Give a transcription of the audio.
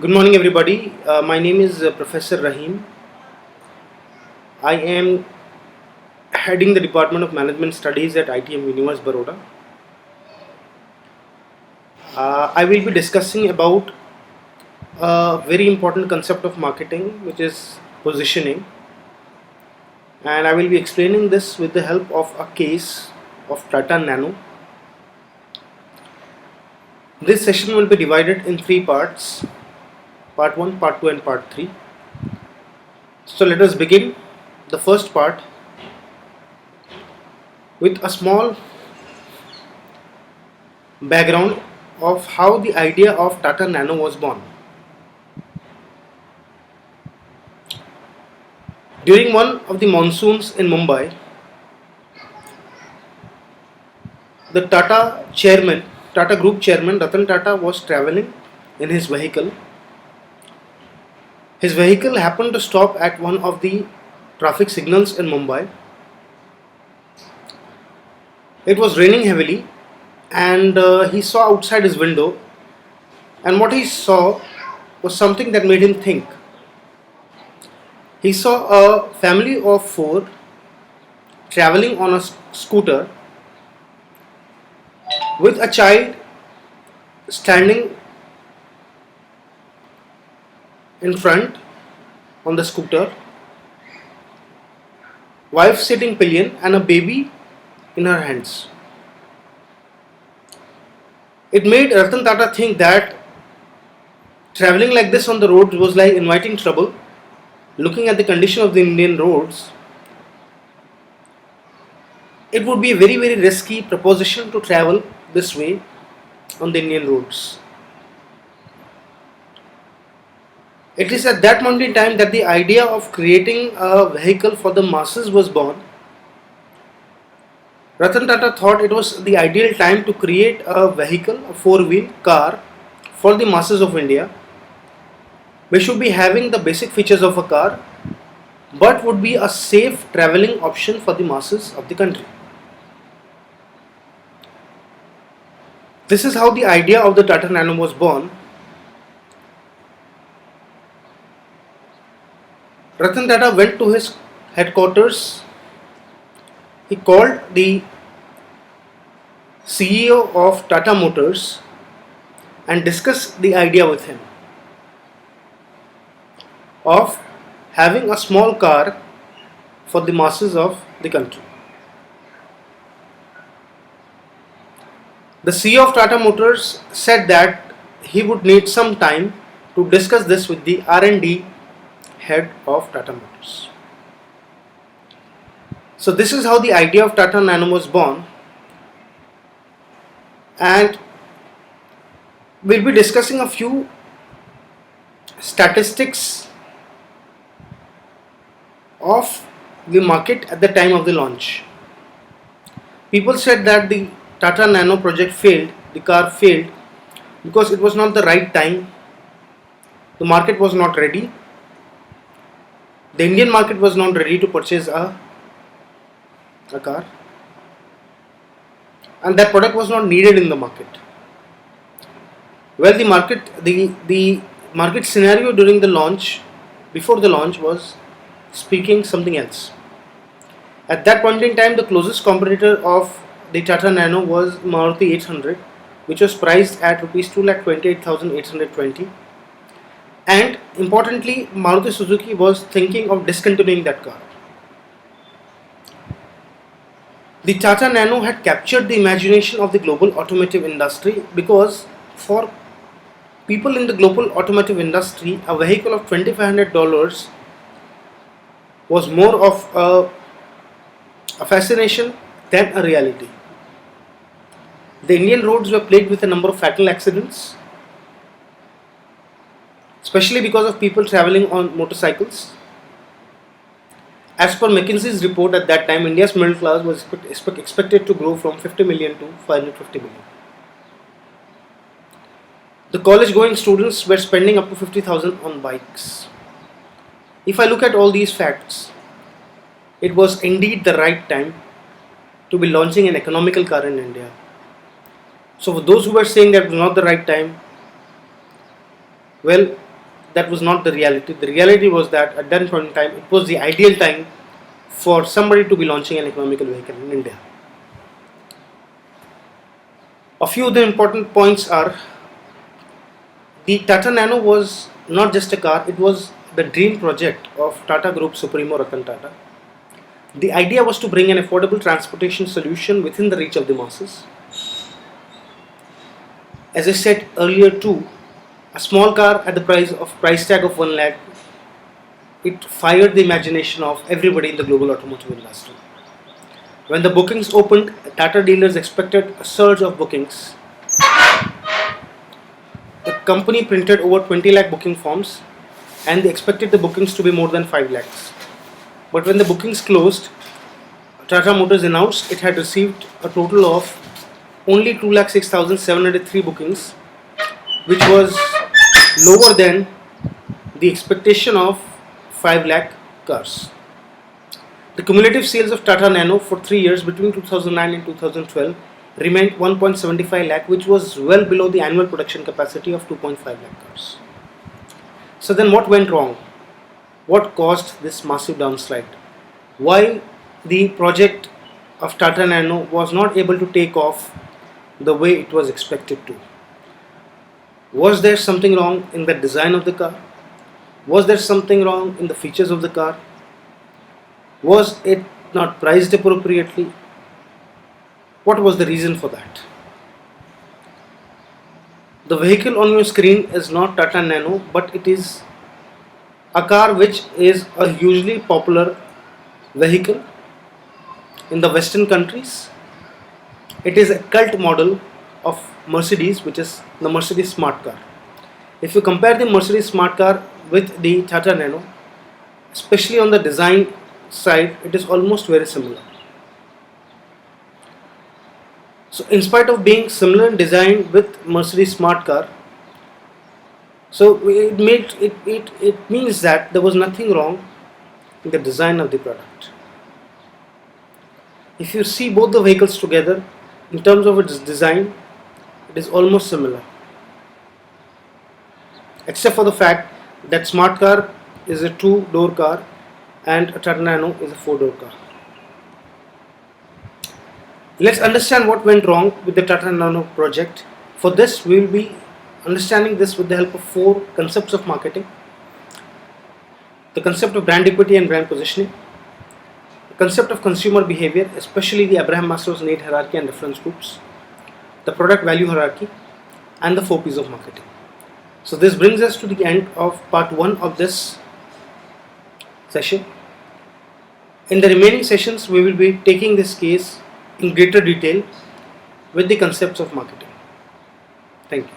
Good morning, everybody. My name is Professor Rahim. I am heading the Department of Management Studies at ITM Universe Baroda. I will be discussing about a very important concept of marketing, which is positioning, and I will be explaining this with the help of a case of Tata Nano. This session will be divided in three parts: part 1, part 2, and part 3. So, let us begin the first part with a small background of how the idea of Tata Nano was born. During one of the monsoons in Mumbai, the Tata Group chairman Ratan Tata was traveling in his vehicle. His vehicle happened to stop at one of the traffic signals in Mumbai. It was raining heavily, and he saw outside his window, and what he saw was something that made him think. He saw a family of four traveling on a scooter with a child standing in front on the scooter, wife sitting pillion, and a baby in her hands. It made Ratan Tata think that traveling like this on the roads was like inviting trouble. Looking at the condition of the Indian roads, it would be a very, very risky proposition to travel this way on the Indian roads. It is at that moment in time that the idea of creating a vehicle for the masses was born. Ratan Tata thought it was the ideal time to create a vehicle, a four-wheel car for the masses of India. We should be having the basic features of a car, but would be a safe traveling option for the masses of the country. This is how the idea of the Tata Nano was born. Ratan Tata went to his headquarters. He called the CEO of Tata Motors and discussed the idea with him of having a small car for the masses of the country. The CEO of Tata Motors said that he would need some time to discuss this with the R&D head of Tata Motors. So this is how the idea of Tata Nano was born, and we'll be discussing a few statistics of the market at the time of the launch. People said that the Tata Nano project failed, the car failed because it was not the right time. The market was not ready. The Indian market was not ready to purchase a car, and that product was not needed in the market. Well, the market scenario during the launch, before the launch, was speaking something else. At that point in time, the closest competitor of the Tata Nano was Maruti 800, which was priced at rupees 2,28,820. And importantly, Maruti Suzuki was thinking of discontinuing that car. The Tata Nano had captured the imagination of the global automotive industry because for people in the global automotive industry, a vehicle of $2,500 was more of a fascination than a reality. The Indian roads were plagued with a number of fatal accidents, especially because of people traveling on motorcycles. As per McKinsey's report at that time, India's middle class was expected to grow from 50 million to 550 million. The college going students were spending up to 50,000 on bikes. If I look at all these facts, it was indeed the right time to be launching an economical car in India. So for those who were saying that it was not the right time, well, that was not the reality. The reality was that at that point in time, it was the ideal time for somebody to be launching an economical vehicle in India. A few of the important points are: the Tata Nano was not just a car, it was the dream project of Tata Group Supremo Ratan Tata. The idea was to bring an affordable transportation solution within the reach of the masses. As I said earlier too, a small car at the price tag of 1 lakh, it fired the imagination of everybody in the global automotive industry. When the bookings opened, Tata dealers expected a surge of bookings. The company printed over 20 lakh booking forms and they expected the bookings to be more than 5 lakhs. But when the bookings closed, Tata Motors announced it had received a total of only 2,06,703 bookings, which was lower than the expectation of 5 lakh cars. The cumulative sales of Tata Nano for 3 years between 2009 and 2012 remained 1.75 lakh, which was well below the annual production capacity of 2.5 lakh cars. So then what went wrong? What caused this massive downslide? Why the project of Tata Nano was not able to take off the way it was expected to? Was there something wrong in the design of the car? Was there something wrong in the features of the car? Was it not priced appropriately? What was the reason for that? The vehicle on your screen is not Tata Nano, but it is a car which is a hugely popular vehicle in the Western countries. It is a cult model of Mercedes, which is the Mercedes Smart Car. If you compare the Mercedes Smart Car with the Tata Nano, especially on the design side, it is almost very similar. So in spite of being similar in design with Mercedes Smart Car, so it means that there was nothing wrong in the design of the product. If you see both the vehicles together, in terms of its design, it is almost similar, except for the fact that Smart Car is a 2-door car and a Tata Nano is a 4-door car. Let's understand what went wrong with the Tata Nano project. For this, we will be understanding this with the help of 4 concepts of marketing: the concept of brand equity and brand positioning, the concept of consumer behavior, especially the Abraham Maslow's need hierarchy and reference groups, the product value hierarchy, and the 4 P's of marketing. So this brings us to the end of part 1 of this session. In the remaining sessions, we will be taking this case in greater detail with the concepts of marketing. Thank you.